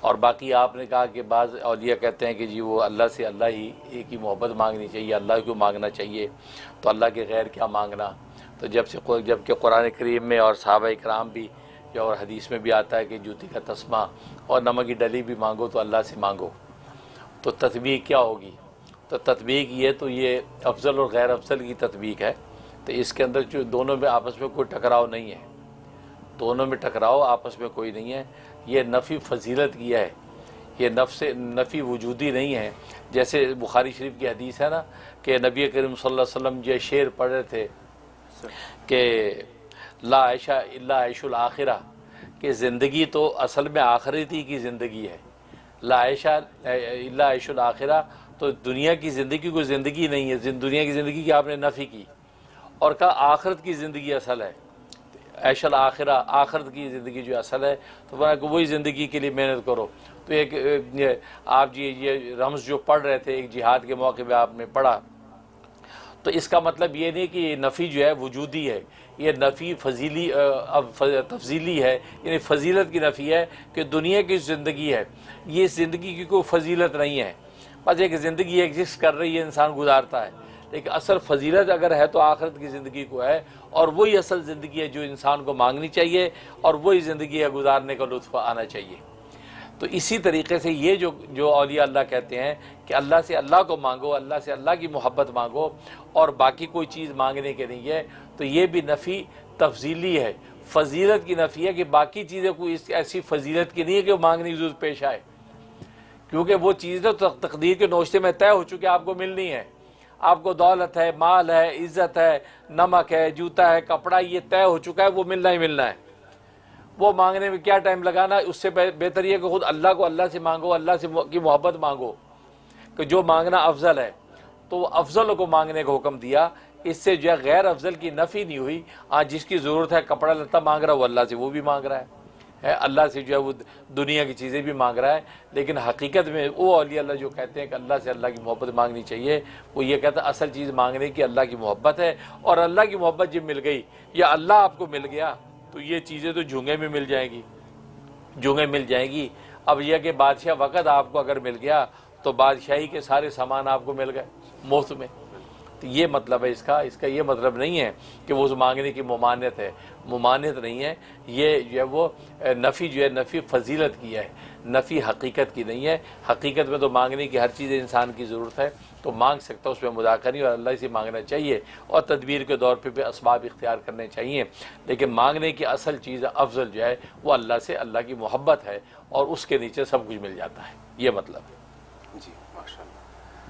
और बाकी आपने कहा कि बाज़ औलिया कहते हैं कि जी वो अल्लाह से अल्लाह ही एक ही मोहब्बत मांगनी चाहिए, अल्लाह को मांगना चाहिए, तो अल्लाह के गैर क्या मांगना। तो जबकि कुरान करीम में और सहाबा इकराम भी और हदीस में भी आता है कि जूती का तस्मा और नमक की डली भी मांगो तो अल्लाह से मांगो। तो तत्बीक क्या होगी? तो तत्बीक ये तो ये अफजल और गैर अफजल की तत्बीक है। तो इसके अंदर जो दोनों में आपस में कोई टकराव नहीं है, दोनों में टकराव आपस में कोई नहीं है। ये नफ़ी फजीलत किया है, ये नफ़ी वजूदी नहीं है। जैसे बुखारी शरीफ की हदीस है ना कि नबी करीम सल्लल्लाहु अलैहि वसल्लम ये शेर पढ़ रहे थे कि ला आयशा इल्ला आयशुल आखिरा, कि ज़िंदगी तो असल में आखिरती की ज़िंदगी है। ला आयशा इल्ला आयशुल आखिरा, तो दुनिया की ज़िंदगी कोई ज़िंदगी नहीं है। दुनिया की ज़िंदगी की आपने नफ़ी की और कहा आखिरत की ज़िंदगी असल है। ऐशल आखिरा, आखिरत की ज़िंदगी जो असल है, तो बना कि वही ज़िंदगी के लिए मेहनत करो। तो एक आप जी ये रम्ज़ जो पढ़ रहे थे एक जिहाद के मौके पे आपने पढ़ा, तो इसका मतलब ये नहीं कि नफ़ी जो है वजूदी है, ये नफ़ी फजीली तफजीली है, यानी फजीलत की नफ़ी है कि दुनिया की ज़िंदगी है, ये ज़िंदगी की कोई फजीलत नहीं है। बस एक ज़िंदगी एग्जिस्ट कर रही है, इंसान गुजारता है, लेकिन असल फजीलत अगर है तो आखिरत की ज़िंदगी को है, और वही असल ज़िंदगी है जो इंसान को मांगनी चाहिए, और वही ज़िंदगी है गुजारने का लुत्फ़ आना चाहिए। तो इसी तरीके से ये जो औलिया अल्लाह कहते हैं कि अल्लाह से अल्लाह को मांगो, अल्लाह से अल्लाह की मोहब्बत मांगो और बाकी कोई चीज़ मांगने के नहीं है, तो ये भी नफ़ी तफजीली है, फजीलत की नफ़ी है कि बाकी चीज़ें कोई ऐसी फजीलत की नहीं है कि वो मांगने की ज़रूरत पेश आए, क्योंकि वो चीज़ तो तकदीर के नोश्ते में तय हो चुकी है, आपको मिलनी है। आपको दौलत है, माल है, इज़्ज़त है, नमक है, जूता है, कपड़ा, ये तय हो चुका है, वो मिलना ही मिलना है। वो मांगने में क्या टाइम लगाना, उससे बेहतर ये कि खुद अल्लाह को अल्लाह से मांगो, अल्लाह से की मोहब्बत मांगो, कि जो मांगना अफजल है तो अफजल को मांगने का हुक्म दिया। इससे जो है गैर अफजल की नफ़ी नहीं हुई। हाँ, जिसकी ज़रूरत है कपड़ा लत्ता मांग रहा है वो अल्लाह से वो भी मांग रहा है, अल्लाह से जो है वो दुनिया की चीज़ें भी मांग रहा है। लेकिन हकीकत में वो औलिया अल्लाह जो कहते हैं कि अल्लाह से अल्लाह की मोहब्बत मांगनी चाहिए, वो ये कहता है असल चीज़ मांगने की अल्लाह की मोहब्बत है, और अल्लाह की मोहब्बत जब मिल गई या अल्लाह आपको मिल गया तो ये चीज़ें तो झूंगे में मिल जाएंगी, झूंगे मिल जाएंगी। अब यह कि बादशाह वक़्त आपको अगर मिल गया तो बादशाही के सारे सामान आपको मिल गए मुफ्त में। तो ये मतलब है इसका ये मतलब नहीं है कि वो उस मांगने की मुमानियत है, मुमानियत नहीं है। ये जो है वो नफ़ी जो है नफ़ी फजीलत की है, नफ़ी हकीकत की नहीं है। हकीकत में तो मांगने की हर चीज़ इंसान की ज़रूरत है, तो मांग सकता है, उसमें मुदाखा नहीं, और अल्लाह से मांगना चाहिए और तदबीर के दौर पे असबाब इख्तियार करने चाहिए। लेकिन मांगने की असल चीज़ अफजल जो है वो अल्लाह से अल्लाह की मोहब्बत है, और उसके नीचे सब कुछ मिल जाता है, ये मतलब है।